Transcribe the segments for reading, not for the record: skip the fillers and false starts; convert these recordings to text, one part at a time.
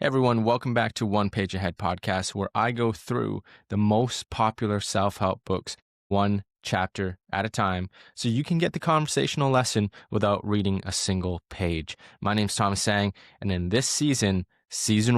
Hey everyone, welcome back to One Page Ahead podcast, where I go through the most popular self-help books, one chapter at a time, so you can get the conversational lesson without reading a single page. My name's Thomas Sang, and in this season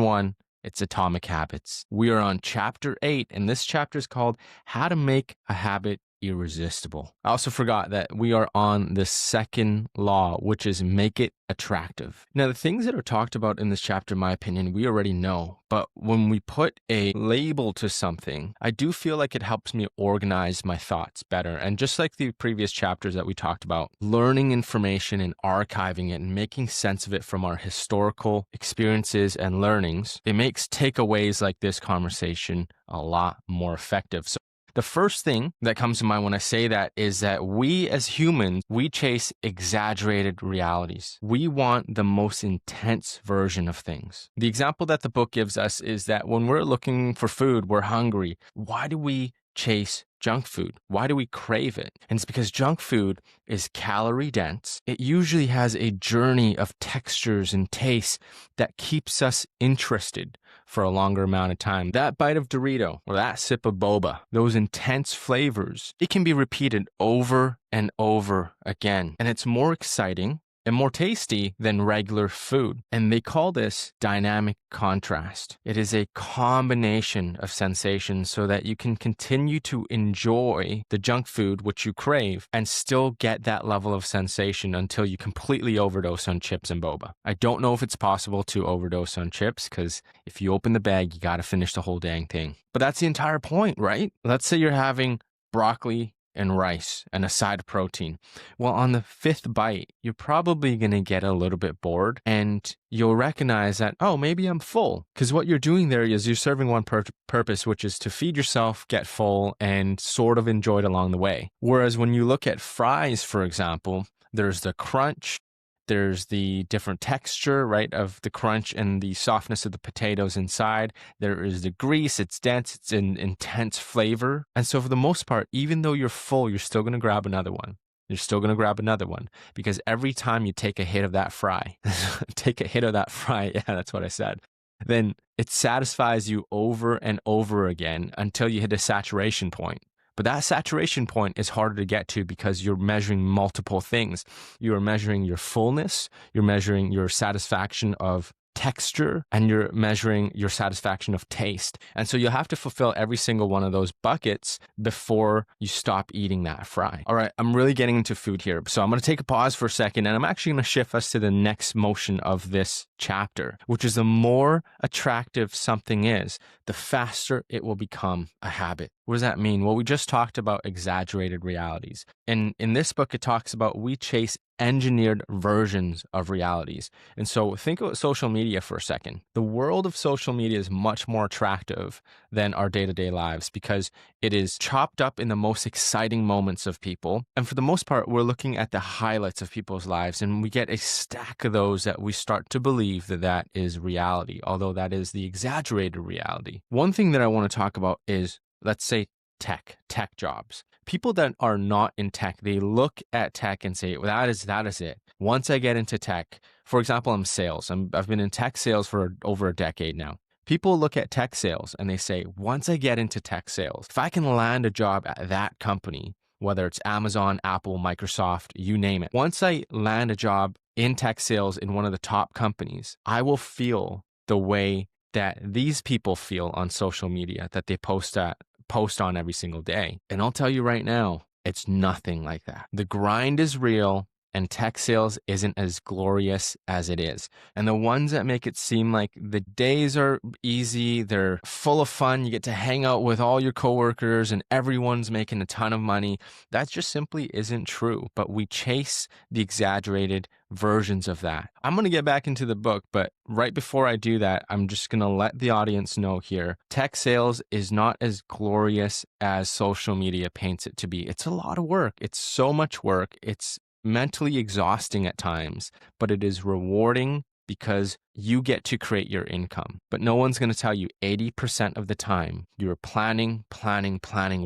1, it's Atomic Habits. We are on chapter 8, and this chapter is called How to Make a Habit Irresistible. I also forgot that we are on the second law, which is make it attractive. Now, the things that are talked about in this chapter, in my opinion, we already know. But when we put a label to something, I do feel like it helps me organize my thoughts better. And just like the previous chapters that we talked about, learning information and archiving it and making sense of it from our historical experiences and learnings, it makes takeaways like this conversation a lot more effective. So the first thing that comes to mind when I say that is that we as humans, we chase exaggerated realities. We want the most intense version of things. The example that the book gives us is that when we're looking for food, we're hungry. Why do we chase junk food? Why do we crave it? And it's because junk food is calorie dense. It usually has a journey of textures and tastes that keeps us interested for a longer amount of time. That bite of Dorito or that sip of boba, those intense flavors, it can be repeated over and over again. And it's more exciting and more tasty than regular food. And they call this dynamic contrast. It is a combination of sensations so that you can continue to enjoy the junk food which you crave and still get that level of sensation until you completely overdose on chips and boba. I don't know if it's possible to overdose on chips because if you open the bag, you got to finish the whole dang thing. But that's the entire point, right? Let's say you're having broccoli and rice and a side of protein. Well, on the fifth bite, you're probably going to get a little bit bored and you'll recognize that, oh, maybe I'm full. Because what you're doing there is you're serving one purpose, which is to feed yourself, get full, and sort of enjoy it along the way. Whereas when you look at fries, for example, there's the crunch, there's the different texture, right, of the crunch and the softness of the potatoes inside. There is the grease, it's dense, it's an intense flavor. And so for the most part, even though you're full, you're still going to grab another one. You're still going to grab another one because every time you take a hit of that fry, yeah, that's what I said, then it satisfies you over and over again until you hit a saturation point. But that saturation point is harder to get to because you're measuring multiple things. You're measuring your fullness, you're measuring your satisfaction of texture, and you're measuring your satisfaction of taste. And so you'll have to fulfill every single one of those buckets before you stop eating that fry. All right, I'm really getting into food here. So I'm going to take a pause for a second, and I'm actually going to shift us to the next motion of this chapter, which is the more attractive something is, the faster it will become a habit. What does that mean? Well, we just talked about exaggerated realities. And in this book, it talks about we chase engineered versions of realities. And so think about social media for a second. The world of social media is much more attractive than our day-to-day lives because it is chopped up in the most exciting moments of people. And for the most part, we're looking at the highlights of people's lives, and we get a stack of those that we start to believe that that is reality, although that is the exaggerated reality. One thing that I want to talk about is, let's say, tech jobs. People that are not in tech, they look at tech and say, well, that is it. Once I get into tech, for example, I'm sales. I've been in tech sales for over a decade now. People look at tech sales and they say, once I get into tech sales, if I can land a job at that company, whether it's Amazon, Apple, Microsoft, you name it. Once I land a job in tech sales in one of the top companies, I will feel the way that these people feel on social media that they post on every single day. And I'll tell you right now, it's nothing like that. The grind is real and tech sales isn't as glorious as it is. And the ones that make it seem like the days are easy, they're full of fun, you get to hang out with all your coworkers and everyone's making a ton of money, that just simply isn't true. But we chase the exaggerated versions of that. I'm going to get back into the book, but right before I do that, I'm just going to let the audience know here, tech sales is not as glorious as social media paints it to be. It's a lot of work. It's so much work. It's mentally exhausting at times, but it is rewarding because you get to create your income. But no one's going to tell you 80% of the time you're planning,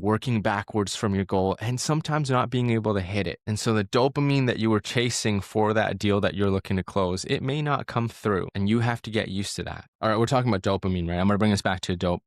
working backwards from your goal, and sometimes not being able to hit it. And so the dopamine that you were chasing for that deal that you're looking to close, it may not come through, and you have to get used to that. All right, we're talking about dopamine, right? I'm going to bring us back to dope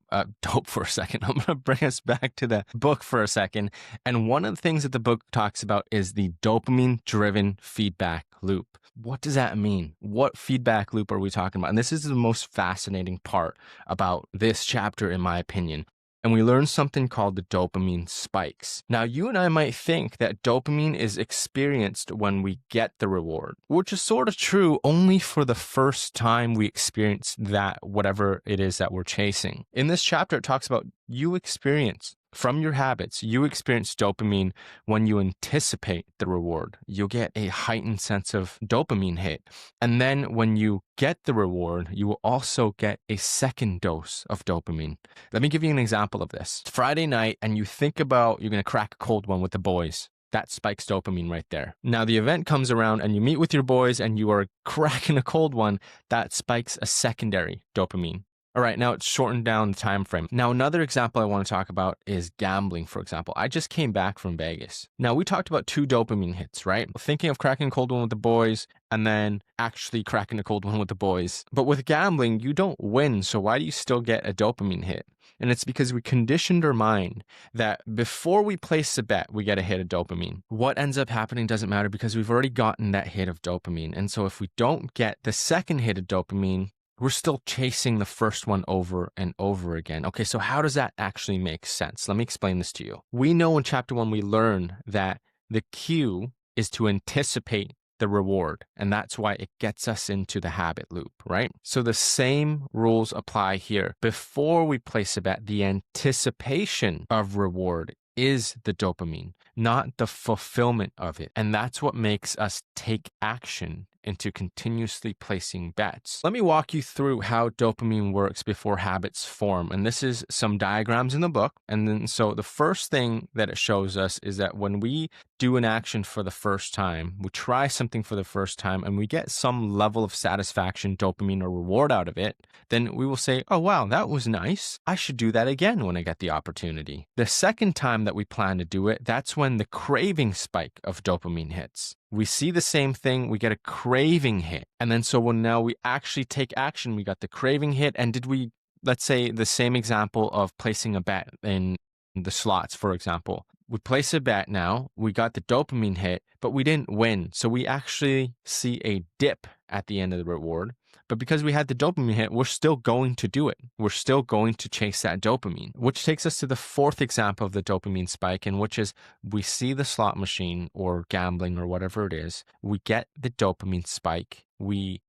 for a second. I'm going to bring us back to the book for a second. And one of the things that the book talks about is the dopamine-driven feedback loop. What does that mean? What feedback loop are we talking about? And this is the most fascinating part about this chapter, in my opinion. And we learn something called the dopamine spikes. Now, you and I might think that dopamine is experienced when we get the reward, which is sort of true only for the first time we experience that, whatever it is that we're chasing. In this chapter, it talks about you experience from your habits, you experience dopamine when you anticipate the reward. You'll get a heightened sense of dopamine hit. And then when you get the reward, you will also get a second dose of dopamine. Let me give you an example of this. It's Friday night, and you think about you're going to crack a cold one with the boys. That spikes dopamine right there. Now, the event comes around and you meet with your boys and you are cracking a cold one. That spikes a secondary dopamine. All right, now it's shortened down the time frame. Now, another example I want to talk about is gambling, for example. I just came back from Vegas. Now, we talked about 2 dopamine hits, right? Thinking of cracking a cold one with the boys and then actually cracking a cold one with the boys. But with gambling, you don't win, so why do you still get a dopamine hit? And it's because we conditioned our mind that before we place a bet, we get a hit of dopamine. What ends up happening doesn't matter because we've already gotten that hit of dopamine. And so if we don't get the second hit of dopamine, we're still chasing the first one over and over again. Okay, so how does that actually make sense? Let me explain this to you. We know in chapter 1, we learn that the cue is to anticipate the reward, and that's why it gets us into the habit loop, right? So the same rules apply here. Before we place a bet, the anticipation of reward is the dopamine, not the fulfillment of it. And that's what makes us take action into continuously placing bets. Let me walk you through how dopamine works before habits form. And this is some diagrams in the book. And then so the first thing that it shows us is that when we do an action for the first time, we try something for the first time, and we get some level of satisfaction, dopamine, or reward out of it, then we will say, oh, wow, that was nice. I should do that again when I get the opportunity. The second time that we plan to do it, that's when the craving spike of dopamine hits. We see the same thing, we get a craving hit. And then so when now we actually take action, we got the craving hit. And did we, let's say the same example of placing a bet in the slots, for example. We place a bet now, we got the dopamine hit, but we didn't win. So we actually see a dip at the end of the reward. But because we had the dopamine hit, we're still going to do it. We're still going to chase that dopamine, which takes us to the fourth example of the dopamine spike, and which is we see the slot machine or gambling or whatever it is. We get the dopamine spike, we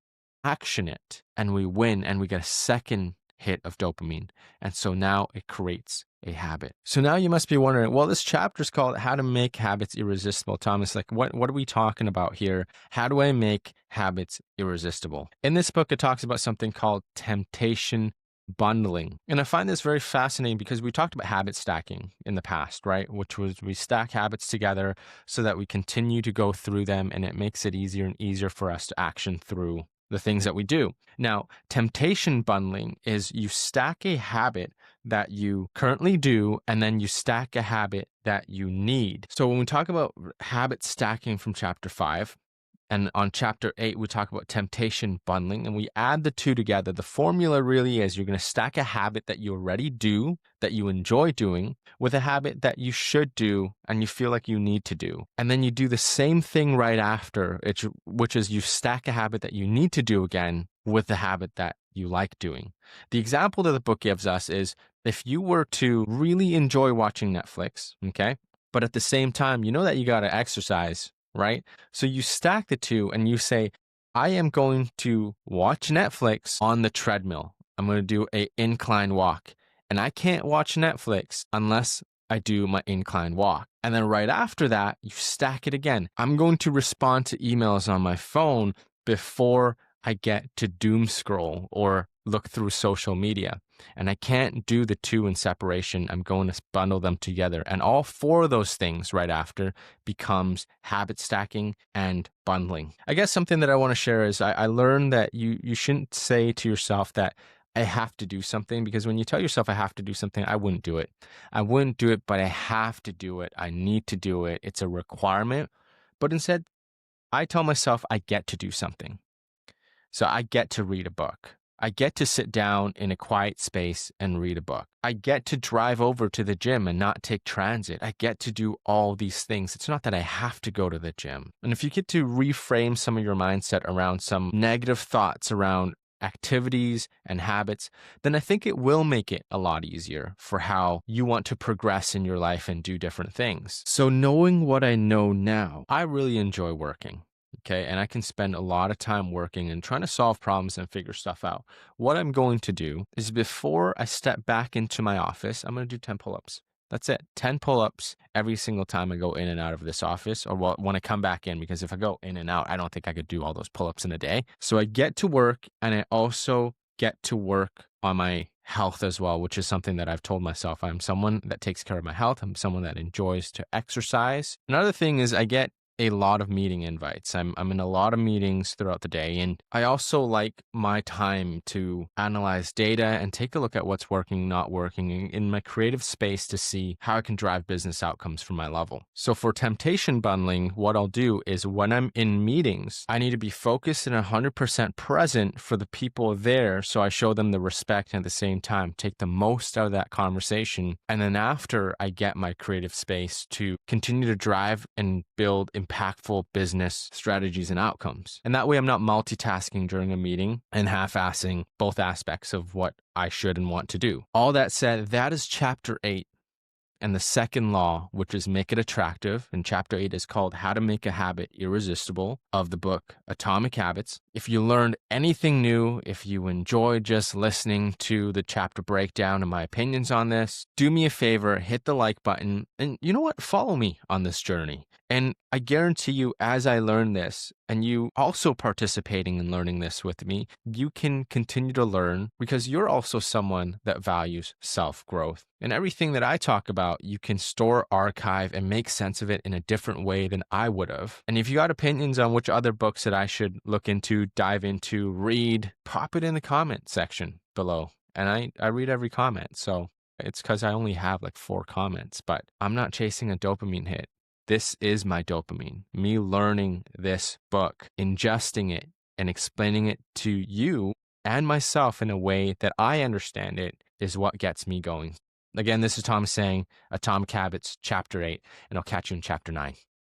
action it, and we win, and we get a second hit of dopamine. And so now it creates a habit. So now you must be wondering, well, this chapter is called How to Make Habits Irresistible. Thomas, like, what are we talking about here? How do I make habits irresistible? In this book, it talks about something called temptation bundling. And I find this very fascinating because we talked about habit stacking in the past, right? Which was we stack habits together so that we continue to go through them, and it makes it easier and easier for us to action through the things that we do. Now, temptation bundling is you stack a habit that you currently do, and then you stack a habit that you need. So when we talk about habit stacking from chapter 5, and on chapter 8, we talk about temptation bundling, and we add the two together. The formula really is you're going to stack a habit that you already do, that you enjoy doing, with a habit that you should do and you feel like you need to do. And then you do the same thing right after, which is you stack a habit that you need to do again with the habit that you like doing. The example that the book gives us is if you were to really enjoy watching Netflix, okay, but at the same time, you know that you got to exercise, right? So you stack the two and you say, I am going to watch Netflix on the treadmill. I'm going to do an incline walk. And I can't watch Netflix unless I do my incline walk. And then right after that, you stack it again. I'm going to respond to emails on my phone before I get to doom scroll or look through social media. And I can't do the two in separation. I'm going to bundle them together. And all four of those things right after becomes habit stacking and bundling. I guess something that I want to share is I learned that you shouldn't say to yourself that I have to do something, because when you tell yourself I have to do something, I wouldn't do it. I wouldn't do it, but I have to do it. I need to do it. It's a requirement. But instead, I tell myself I get to do something. So I get to read a book. I get to sit down in a quiet space and read a book. I get to drive over to the gym and not take transit. I get to do all these things. It's not that I have to go to the gym. And if you get to reframe some of your mindset around some negative thoughts around activities and habits, then I think it will make it a lot easier for how you want to progress in your life and do different things. So knowing what I know now, I really enjoy working. Okay. And I can spend a lot of time working and trying to solve problems and figure stuff out. What I'm going to do is, before I step back into my office, I'm going to do 10 pull-ups. That's it. 10 pull-ups every single time I go in and out of this office, or when I come back in, because if I go in and out, I don't think I could do all those pull-ups in a day. So I get to work, and I also get to work on my health as well, which is something that I've told myself. I'm someone that takes care of my health. I'm someone that enjoys to exercise. Another thing is I get a lot of meeting invites. I'm in a lot of meetings throughout the day, and I also like my time to analyze data and take a look at what's working, not working in my creative space to see how I can drive business outcomes for my level. So for temptation bundling, what I'll do is, when I'm in meetings, I need to be focused and 100% present for the people there, so I show them the respect and at the same time take the most out of that conversation. And then after, I get my creative space to continue to drive and build impactful business strategies and outcomes. And that way I'm not multitasking during a meeting and half-assing both aspects of what I should and want to do. All that said, that is chapter 8. And the second law, which is make it attractive, and chapter 8 is called How to Make a Habit Irresistible, of the book Atomic Habits. If you learned anything new, if you enjoyed just listening to the chapter breakdown and my opinions on this, do me a favor, hit the like button, and you know what? Follow me on this journey. And I guarantee you, as I learn this, and you also participating in learning this with me, you can continue to learn, because you're also someone that values self-growth. And everything that I talk about, you can store, archive, and make sense of it in a different way than I would have. And if you got opinions on which other books that I should look into, dive into, read, pop it in the comment section below. And I read every comment. So it's because I only have like 4 comments, but I'm not chasing a dopamine hit. This is my dopamine. Me learning this book, ingesting it, and explaining it to you and myself in a way that I understand it is what gets me going. Again, this is Thomas saying Atomic Habits, Chapter 8, and I'll catch you in Chapter 9.